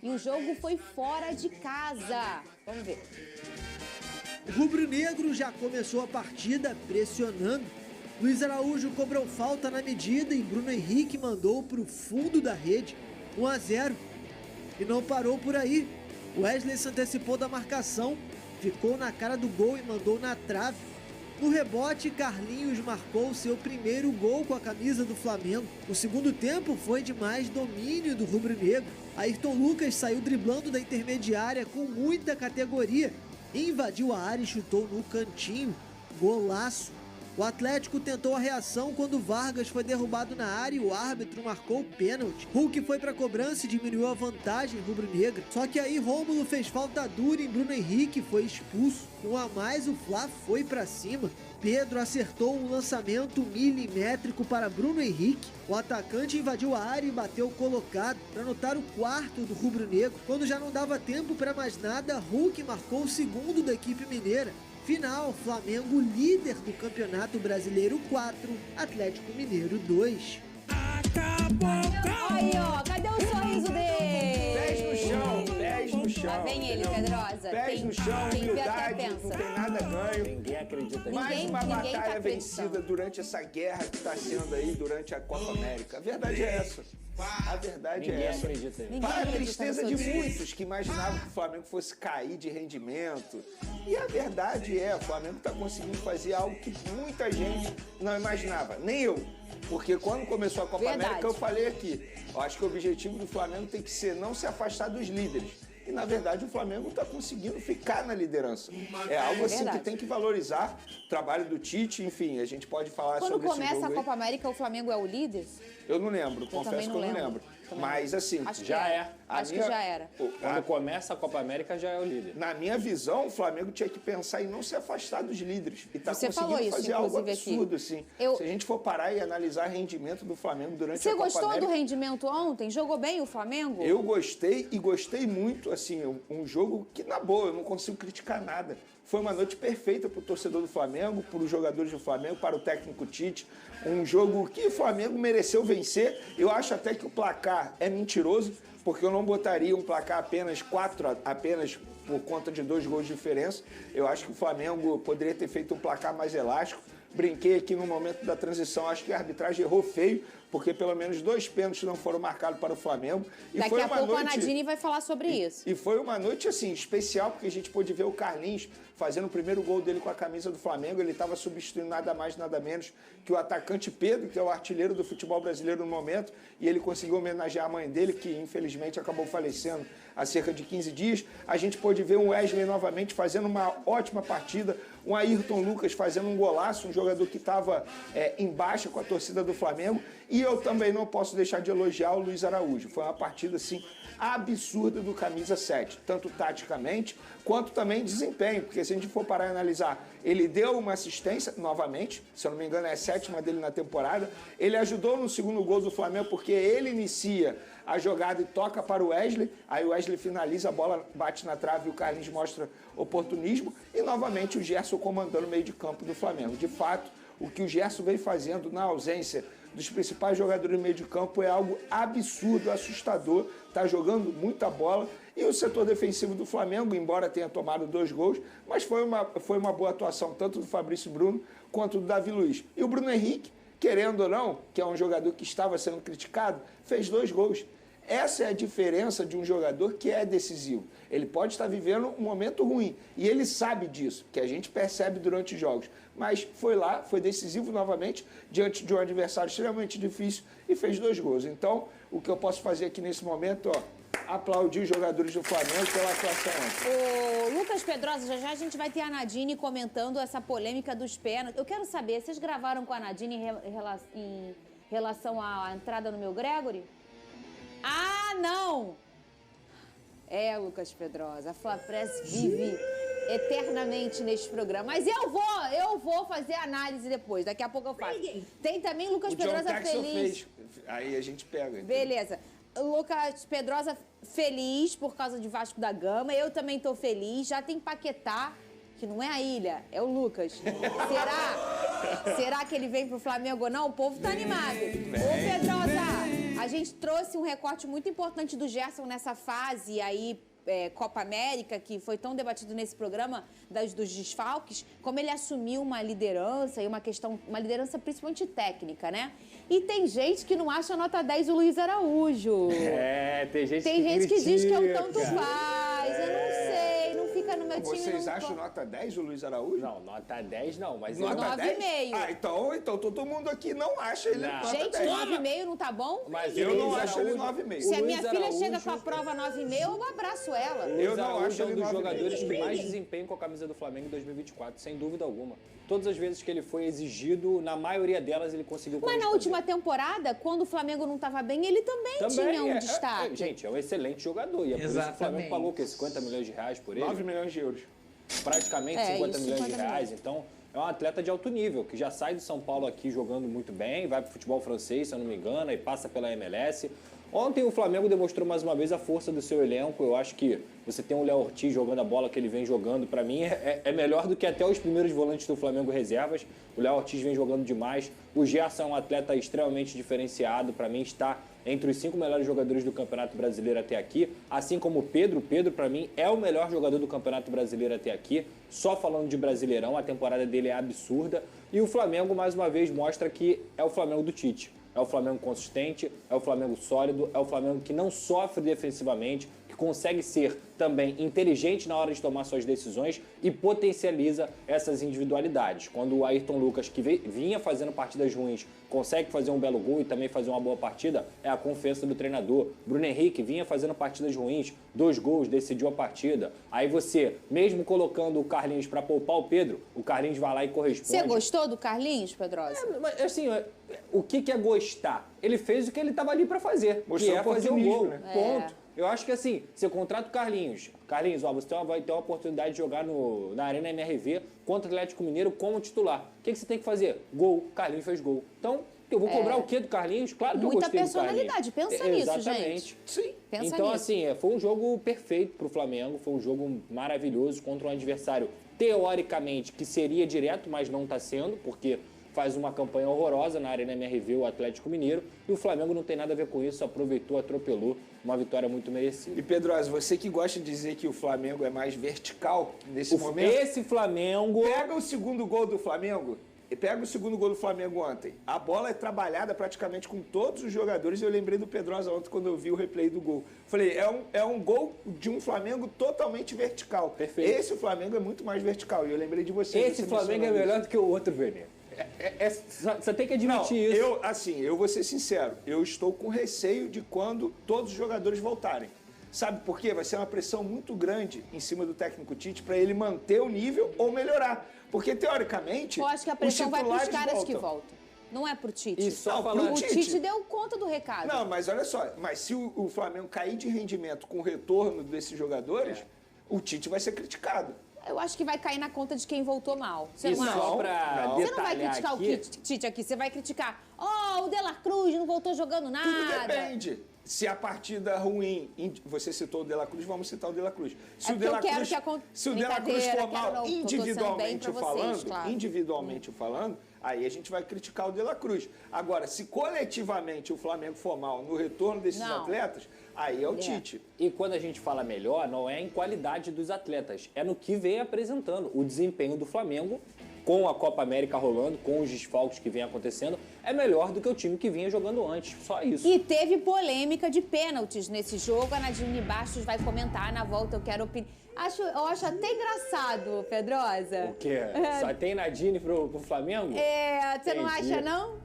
e o jogo foi fora de casa. Vamos ver. O rubro-negro já começou a partida pressionando. Luiz Araújo cobrou falta na medida e Bruno Henrique mandou para o fundo da rede, 1-0. E não parou por aí. Wesley se antecipou da marcação, ficou na cara do gol e mandou na trave. No rebote, Carlinhos marcou seu primeiro gol com a camisa do Flamengo. O segundo tempo foi de mais domínio do rubro-negro. Ayrton Lucas saiu driblando da intermediária com muita categoria, invadiu a área e chutou no cantinho. Golaço! O Atlético tentou a reação quando Vargas foi derrubado na área e o árbitro marcou o pênalti. Hulk foi para a cobrança e diminuiu a vantagem rubro-negra. Só que aí Rômulo fez falta dura em Bruno Henrique e foi expulso. Com a mais, o Fla foi para cima. Pedro acertou um lançamento milimétrico para Bruno Henrique. O atacante invadiu a área e bateu colocado para anotar o quarto do rubro-negro. Quando já não dava tempo para mais nada, Hulk marcou o segundo da equipe mineira. Final, Flamengo líder do Campeonato Brasileiro 4, Atlético Mineiro 2. Aí, ó, cadê o sorriso dele? Pés no chão. Lá vem ele, Pedrosa. Pés no chão, quem vê até humildade, pensa. não tem nada ganho. Ninguém acredita nisso. Mais uma Ninguém batalha tá vencida durante essa guerra que está sendo aí durante a Copa América. A verdade é essa. A verdade Ninguém é essa. acredita nisso. Para a acredita tristeza no de seu time. muitos que imaginavam que o Flamengo fosse cair de rendimento. E a verdade é, o Flamengo está conseguindo fazer algo que muita gente não imaginava. Nem eu. Porque quando começou a Copa Verdade. América, eu falei aqui, eu acho que o objetivo do Flamengo tem que ser não se afastar dos líderes. E, na verdade, o Flamengo está conseguindo ficar na liderança. É algo assim verdade. que tem que valorizar o trabalho do Tite, enfim, a gente pode falar Quando sobre esse jogo começa a aí. Copa América, o Flamengo é o líder? Eu não lembro, também confesso que eu não lembro. Também Mas, assim, Acho que Já é. é. Acho que já era. Quando começa a Copa América, já é o líder. Na minha visão, o Flamengo tinha que pensar em não se afastar dos líderes. E tá Você conseguindo falou isso, fazer algo inclusive, aqui. absurdo, assim. Eu- Se a gente for parar e analisar o rendimento do Flamengo durante Você a Copa gostou América... do rendimento ontem? Jogou bem o Flamengo? Eu gostei e gostei muito, assim, um jogo que, na boa, eu não consigo criticar nada. Foi uma noite perfeita para o torcedor do Flamengo, para os jogadores do Flamengo, para o técnico Tite. Um jogo que o Flamengo mereceu vencer. Eu acho até que o placar é mentiroso, porque eu não botaria um placar apenas 4, apenas por conta de 2 gols de diferença. Eu acho que o Flamengo poderia ter feito um placar mais elástico. Brinquei aqui no momento da transição, acho que a arbitragem errou feio, porque pelo menos 2 pênaltis não foram marcados para o Flamengo. E Daqui foi a uma pouco noite... a Nadine vai falar sobre isso. E foi uma noite, assim, especial, porque a gente pôde ver o Carlinhos fazendo o primeiro gol dele com a camisa do Flamengo. Ele estava substituindo nada mais, nada menos que o atacante Pedro, que é o artilheiro do futebol brasileiro no momento, e ele conseguiu homenagear a mãe dele, que infelizmente acabou falecendo há cerca de 15 dias. A gente pôde ver o Wesley novamente fazendo uma ótima partida, um Ayrton Lucas fazendo um golaço, um jogador que estava em baixa com a torcida do Flamengo. E eu também não posso deixar de elogiar o Luiz Araújo. Foi uma partida, assim, absurda do camisa 7, tanto taticamente quanto também desempenho, porque se a gente for parar e analisar, ele deu uma assistência, novamente, se eu não me engano é a 7ª dele na temporada, ele ajudou no segundo gol do Flamengo, porque ele inicia a jogada e toca para o Wesley, aí o Wesley finaliza, a bola bate na trave e o Carlinhos mostra oportunismo, e novamente o Gerson comandando o meio de campo do Flamengo. De fato, o que o Gerson vem fazendo na ausência dos principais jogadores do meio de campo é algo absurdo, assustador, está jogando muita bola. E o setor defensivo do Flamengo, embora tenha tomado 2 gols, mas foi uma boa atuação tanto do Fabrício Bruno quanto do Davi Luiz. E o Bruno Henrique, querendo ou não, que é um jogador que estava sendo criticado, fez 2 gols. Essa é a diferença de um jogador que é decisivo. Ele pode estar vivendo um momento ruim e ele sabe disso, que a gente percebe durante os jogos. Mas foi lá, foi decisivo novamente, diante de um adversário extremamente difícil e fez 2 gols. Então, o que eu posso fazer aqui nesse momento, aplaudir os jogadores do Flamengo pela atuação. O Lucas Pedrosa, já a gente vai ter a Nadine comentando essa polêmica dos pênaltis. Eu quero saber, vocês gravaram com a Nadine em relação à entrada no meu Gregory? Ah, não! É, Lucas Pedrosa, a Flapress vive eternamente neste programa. Mas eu vou fazer análise depois, daqui a pouco eu faço. Tem também Lucas Pedrosa feliz. Aí a gente pega. Beleza. Lucas Pedrosa feliz por causa de Vasco da Gama, eu também tô feliz. Já tem Paquetá, que não é a ilha, é o Lucas. Será que ele vem pro Flamengo ou não? O povo tá animado. Ô, Pedrosa, A gente trouxe um recorte muito importante do Gerson nessa fase aí, Copa América, que foi tão debatido nesse programa dos desfalques, como ele assumiu uma liderança e uma liderança principalmente técnica, né? E tem gente que não acha nota 10 o Luiz Araújo. Tem gente que diz que é um tanto faz, eu não sei, não fica no meu time. Vocês acham nota 10 o Luiz Araújo? Não, nota 10 não, mas... Nota 10? 9,5. Ah, então todo mundo aqui não acha ele nota Gente, 10. 9,5 não tá bom? Mas Eu o não Luiz acho ele Araújo- 9,5. Se a minha Luiz filha Araújo- chega com a prova 9,5, eu abraço ela. Eu Luiz não Araújo acho é um ele dos 9,5. jogadores que mais desempenham com a camisa do Flamengo em 2024, sem dúvida alguma. Todas as vezes que ele foi exigido, na maioria delas ele conseguiu Mas na corresponder. última temporada, quando o Flamengo não estava bem, ele também tinha um destaque. Gente, é um excelente jogador. E é por isso que o Flamengo pagou o quê? 50 milhões de reais por ele? 9 milhões de euros. Praticamente 50 milhões de reais. Então, é um atleta de alto nível, que já sai do São Paulo aqui jogando muito bem, vai pro futebol francês, se eu não me engano, e passa pela MLS. Ontem o Flamengo demonstrou mais uma vez a força do seu elenco. Eu acho que você tem o Léo Ortiz jogando a bola que ele vem jogando, para mim é melhor do que até os primeiros volantes do Flamengo reservas. O Léo Ortiz vem jogando demais. O Gerson é um atleta extremamente diferenciado, para mim está entre os 5 melhores jogadores do Campeonato Brasileiro até aqui, assim como o Pedro. O Pedro, para mim, é o melhor jogador do Campeonato Brasileiro até aqui. Só falando de Brasileirão, a temporada dele é absurda. E o Flamengo, mais uma vez, mostra que é o Flamengo do Tite. É o Flamengo consistente, é o Flamengo sólido, é o Flamengo que não sofre defensivamente, que consegue ser também inteligente na hora de tomar suas decisões e potencializa essas individualidades. Quando o Ayrton Lucas, que vinha fazendo partidas ruins, consegue fazer um belo gol e também fazer uma boa partida, é a confiança do treinador. Bruno Henrique vinha fazendo partidas ruins, 2 gols, decidiu a partida. Aí você, mesmo colocando o Carlinhos para poupar o Pedro, o Carlinhos vai lá e corresponde. Você gostou do Carlinhos, Pedrosa? Mas, assim, o que é gostar? Ele fez o que ele estava ali para fazer, Mostrou que é fazer o gol. né? Ponto. Eu acho que assim, você contrata o Carlinhos. Carlinhos, ó, você vai ter uma oportunidade de jogar na Arena MRV contra o Atlético Mineiro como titular. O que você tem que fazer? Gol. Carlinhos fez gol. Então, eu vou cobrar o quê do Carlinhos? Claro que eu Muita gostei do Carlinhos. personalidade, pensa nisso, Exatamente. gente. Sim. Pensa Então, nisso. assim, foi um jogo perfeito pro Flamengo, foi um jogo maravilhoso contra um adversário, teoricamente, que seria direto, mas não está sendo, porque faz uma campanha horrorosa na Arena MRV, o Atlético Mineiro, e o Flamengo não tem nada a ver com isso, aproveitou, atropelou, uma vitória muito merecida. E Pedrosa, você que gosta de dizer que o Flamengo é mais vertical nesse momento, Esse Flamengo... pega o segundo gol do Flamengo. Pega o segundo gol do Flamengo ontem. A bola é trabalhada praticamente com todos os jogadores. Eu lembrei do Pedrosa ontem quando eu vi o replay do gol. Falei, é um gol de um Flamengo totalmente vertical. Perfeito. Esse Flamengo é muito mais vertical. E eu lembrei de você. Esse você Flamengo é mencionou melhor isso. do que o outro, Vene. Você tem que admitir Não, isso. eu vou ser sincero. Eu estou com receio de quando todos os jogadores voltarem. Sabe por quê? Vai ser uma pressão muito grande em cima do técnico Tite para ele manter o nível ou melhorar. Porque, teoricamente, Eu acho que a pressão vai para os caras voltam. que voltam. Não é pro Tite. E só Não, falando... O pro Tite deu conta do recado. Não, mas olha só, mas se o Flamengo cair de rendimento com o retorno desses jogadores, o Tite vai ser criticado. Eu acho que vai cair na conta de quem voltou mal. Você E não acha? só pra Não. Você não vai detalhar criticar aqui... o Tite aqui, você vai criticar. O De La Cruz não voltou jogando nada. Tudo depende. Se a partida ruim, você citou o De La Cruz, vamos citar o De La Cruz. Se o porque De La eu quero Cruz, que se o De La Cruz brincadeira, for mal quero não, tô torcendo bem individualmente pra vocês, falando, claro. individualmente falando, aí a gente vai criticar o De La Cruz. Agora, se coletivamente o Flamengo for mal no retorno desses Não. atletas, aí é o Tite. E quando a gente fala melhor, não é em qualidade dos atletas, é no que vem apresentando. O desempenho do Flamengo, com a Copa América rolando, com os desfalques que vem acontecendo, é melhor do que o time que vinha jogando antes. Só isso. E teve polêmica de pênaltis nesse jogo. A Nadine Bastos vai comentar na volta. Eu quero opinar. Eu acho até engraçado, Pedrosa. O quê? Só tem Nadine pro Flamengo? Você não Entendi. acha, não?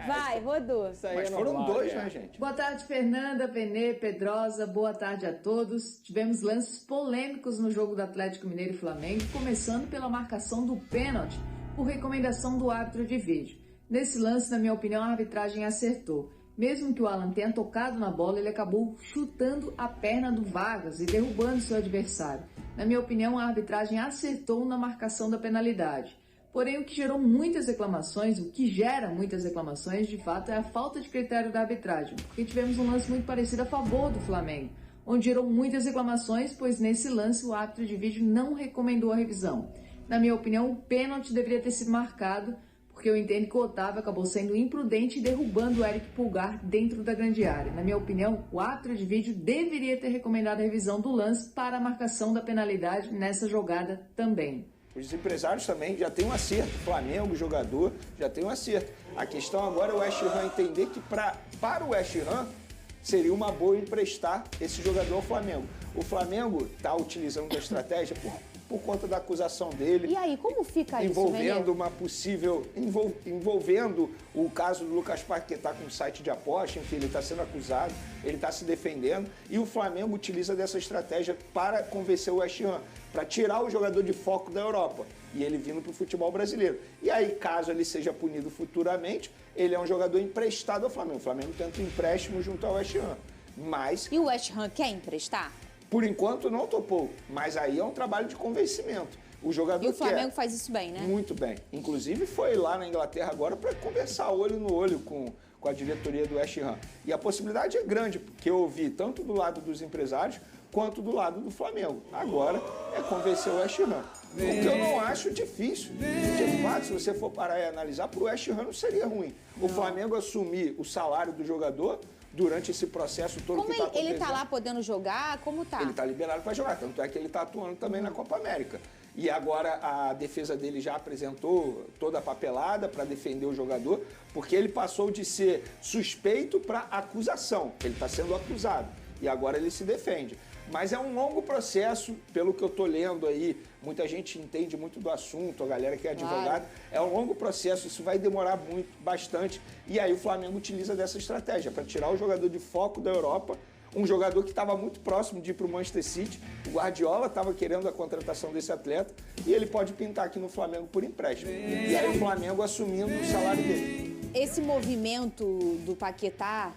Vai, Rodô. Isso aí Mas é foram normal, dois, né? né, gente? Boa tarde, Fernanda, Venê, Pedrosa. Boa tarde a todos. Tivemos lances polêmicos no jogo do Atlético Mineiro e Flamengo, começando pela marcação do pênalti por recomendação do árbitro de vídeo. Nesse lance, na minha opinião, a arbitragem acertou. Mesmo que o Alan tenha tocado na bola, ele acabou chutando a perna do Vargas e derrubando seu adversário. Na minha opinião, a arbitragem acertou na marcação da penalidade. Porém, o que gera muitas reclamações, de fato, é a falta de critério da arbitragem, porque tivemos um lance muito parecido a favor do Flamengo, onde gerou muitas reclamações, pois nesse lance o árbitro de vídeo não recomendou a revisão. Na minha opinião, o pênalti deveria ter sido marcado, porque eu entendo que o Otávio acabou sendo imprudente e derrubando o Eric Pulgar dentro da grande área. Na minha opinião, o árbitro de vídeo deveria ter recomendado a revisão do lance para a marcação da penalidade nessa jogada também. Os empresários também já têm um acerto, Flamengo, jogador, já tem um acerto. A questão agora é o West Ham entender que para o West Ham seria uma boa emprestar esse jogador ao Flamengo. O Flamengo está utilizando a estratégia por conta da acusação dele. E aí, como fica isso, envolvendo uma possível... envolvendo o caso do Lucas Paquetá com um site de aposta, enfim, ele está sendo acusado, ele está se defendendo, e o Flamengo utiliza dessa estratégia para convencer o West Ham, para tirar o jogador de foco da Europa, e ele vindo para o futebol brasileiro. E aí, caso ele seja punido futuramente, ele é um jogador emprestado ao Flamengo. O Flamengo tenta um empréstimo junto ao West Ham. Mas... E o West Ham quer emprestar? Por enquanto não topou, mas aí é um trabalho de convencimento. O jogador e o Flamengo faz isso bem, né? Muito bem. Inclusive foi lá na Inglaterra agora para conversar olho no olho com a diretoria do West Ham. E a possibilidade é grande, porque eu ouvi tanto do lado dos empresários quanto do lado do Flamengo. Agora é convencer o West Ham. O que eu não acho difícil. De fato, se você for parar e analisar, para o West Ham não seria ruim. O Flamengo assumir o salário do jogador durante esse processo todo que está acontecendo. Ele está lá podendo jogar? Como tá? Ele está liberado para jogar, tanto é que ele está atuando também na Copa América. E agora a defesa dele já apresentou toda a papelada para defender o jogador, porque ele passou de ser suspeito para acusação. Ele está sendo acusado e agora ele se defende. Mas é um longo processo, pelo que eu estou lendo aí, muita gente entende muito do assunto, a galera que é advogada, é um longo processo, isso vai demorar bastante, e aí o Flamengo utiliza dessa estratégia para tirar o jogador de foco da Europa, um jogador que estava muito próximo de ir para o Manchester City, o Guardiola estava querendo a contratação desse atleta, e ele pode pintar aqui no Flamengo por empréstimo. E aí o Flamengo assumindo o salário dele. Esse movimento do Paquetá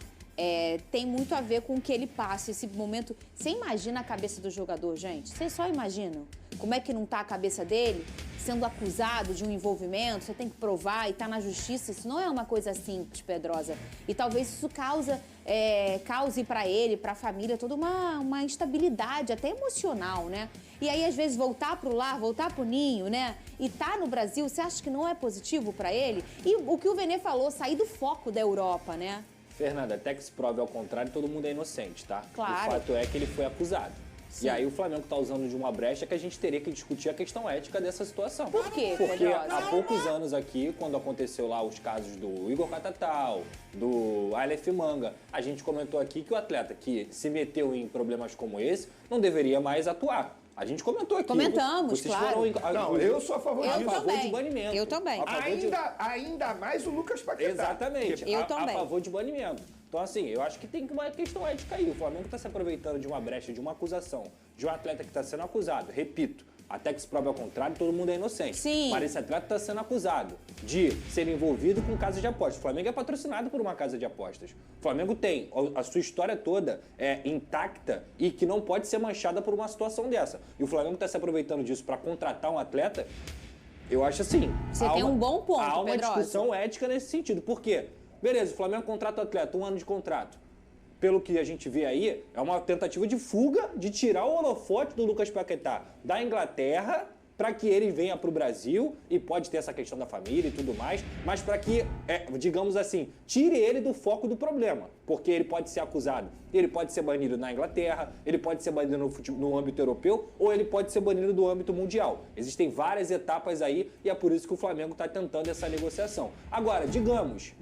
tem muito a ver com o que ele passa, esse momento. Você imagina a cabeça do jogador, gente? Vocês só imaginam como é que não tá a cabeça dele sendo acusado de um envolvimento, você tem que provar e tá na justiça. Isso não é uma coisa simples, Pedrosa. E talvez isso cause para ele, para a família, toda uma instabilidade, até emocional, né? E aí, às vezes, voltar pro lar, voltar pro ninho, né? E tá no Brasil, você acha que não é positivo para ele? E o que o Vene falou, sair do foco da Europa, né? Fernanda, até que se prove ao contrário, todo mundo é inocente, tá? Claro. O fato é que ele foi acusado. Sim. E aí o Flamengo está usando de uma brecha que a gente teria que discutir a questão ética dessa situação. Por quê, Porque Pedrosa? há poucos anos aqui, quando aconteceu lá os casos do Igor Catatal, do Aleph Manga, a gente comentou aqui que o atleta que se meteu em problemas como esse não deveria mais atuar. A gente comentou aqui. Comentamos, vocês claro. Não, eu sou a favor disso. Eu também. de banimento. Eu também. Ainda mais o Lucas Paquetá. Exatamente. Eu também. A favor de banimento. Então, assim, eu acho que tem uma questão ética aí. O Flamengo está se aproveitando de uma brecha, de uma acusação, de um atleta que está sendo acusado. Repito, até que se prove ao contrário, todo mundo é inocente. Sim. Mas esse atleta está sendo acusado de ser envolvido com casa de apostas. O Flamengo é patrocinado por uma casa de apostas. O Flamengo tem a sua história toda intacta e que não pode ser manchada por uma situação dessa. E o Flamengo está se aproveitando disso para contratar um atleta. Eu acho assim. Você tem um bom ponto, Há uma Pedrosa. discussão ética nesse sentido. Por quê? Beleza, o Flamengo contrata o atleta, 1 ano de contrato. Pelo que a gente vê aí, é uma tentativa de fuga, de tirar o holofote do Lucas Paquetá da Inglaterra para que ele venha para o Brasil, e pode ter essa questão da família e tudo mais, mas para que, digamos assim, tire ele do foco do problema, porque ele pode ser acusado, ele pode ser banido na Inglaterra, ele pode ser banido no âmbito europeu, ou ele pode ser banido do âmbito mundial. Existem várias etapas aí, e é por isso que o Flamengo está tentando essa negociação. Agora, digamos,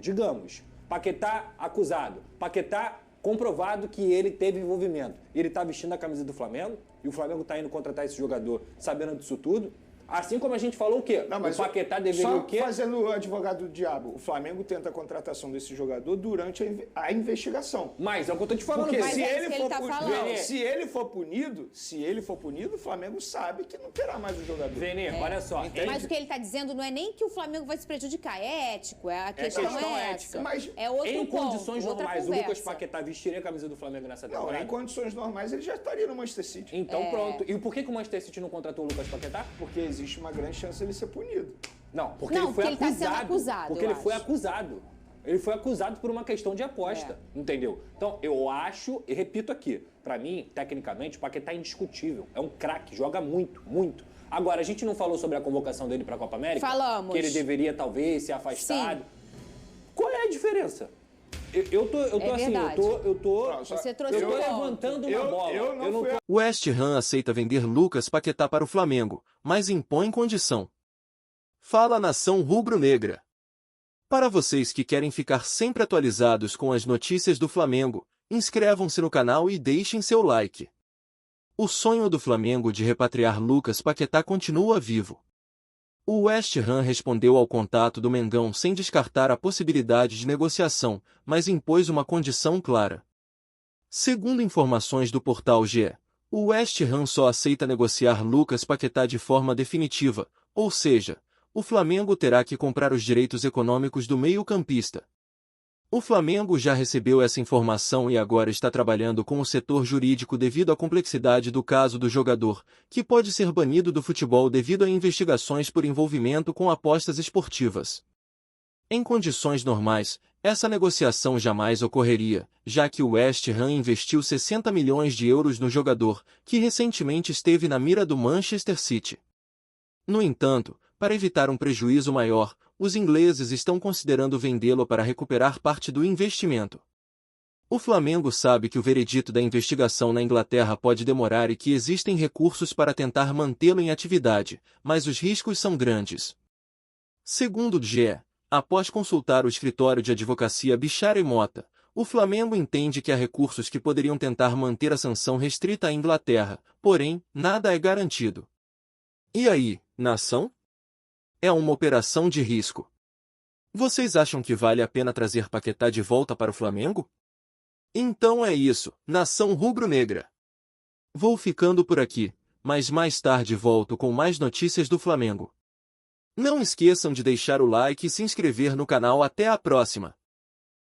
Paquetá acusado, Paquetá comprovado que ele teve envolvimento. Ele está vestindo a camisa do Flamengo e o Flamengo está indo contratar esse jogador sabendo disso tudo. Assim como a gente falou o quê? Não, mas o Paquetá deveria o quê? Só fazendo o advogado do diabo, o Flamengo tenta a contratação desse jogador durante a investigação. Mas é o que eu tô te falando. Porque Mas se é isso ele que for ele tá falando. se ele for punido, o Flamengo sabe que não terá mais o jogador. Vene, olha só. Mas o que ele está dizendo não é nem que o Flamengo vai se prejudicar, é ético, a questão questão é ética. essa. Mas é outro em ponto, condições outra normais, conversa. o Lucas Paquetá vestiria a camisa do Flamengo nessa Não, temporada? em condições normais ele já estaria no Manchester City. Então pronto. E por que o Manchester City não contratou o Lucas Paquetá? Porque existe uma grande chance dele ser punido. Não, porque Não, ele foi porque ele tá acusado. sendo acusado, Porque eu ele foi acho. acusado. Ele foi acusado por uma questão de aposta, entendeu? Então, eu acho, e repito aqui, pra mim, tecnicamente, o Paquetá é indiscutível. É um craque, joga muito, muito. Agora, a gente não falou sobre a convocação dele pra Copa América? Falamos. Que ele deveria, talvez, ser afastado. Sim. Qual é a diferença? Eu tô assim, verdade. Você trouxe eu tô um ponto. levantando uma bola. Eu não tô... O West Ham aceita vender Lucas Paquetá para o Flamengo, mas impõe condição. Fala a nação rubro-negra. Para vocês que querem ficar sempre atualizados com as notícias do Flamengo, inscrevam-se no canal e deixem seu like. O sonho do Flamengo de repatriar Lucas Paquetá continua vivo. O West Ham respondeu ao contato do Mengão sem descartar a possibilidade de negociação, mas impôs uma condição clara. Segundo informações do portal GE, o West Ham só aceita negociar Lucas Paquetá de forma definitiva, ou seja, o Flamengo terá que comprar os direitos econômicos do meio-campista. O Flamengo já recebeu essa informação e agora está trabalhando com o setor jurídico devido à complexidade do caso do jogador, que pode ser banido do futebol devido a investigações por envolvimento com apostas esportivas. Em condições normais, essa negociação jamais ocorreria, já que o West Ham investiu 60 milhões de euros no jogador, que recentemente esteve na mira do Manchester City. No entanto, para evitar um prejuízo maior, os ingleses estão considerando vendê-lo para recuperar parte do investimento. O Flamengo sabe que o veredito da investigação na Inglaterra pode demorar e que existem recursos para tentar mantê-lo em atividade, mas os riscos são grandes. Segundo o GE, após consultar o escritório de advocacia Bichara e Mota, o Flamengo entende que há recursos que poderiam tentar manter a sanção restrita à Inglaterra, porém, nada é garantido. E aí, nação? É uma operação de risco. Vocês acham que vale a pena trazer Paquetá de volta para o Flamengo? Então é isso, nação rubro-negra. Vou ficando por aqui, mas mais tarde volto com mais notícias do Flamengo. Não esqueçam de deixar o like e se inscrever no canal. Até a próxima!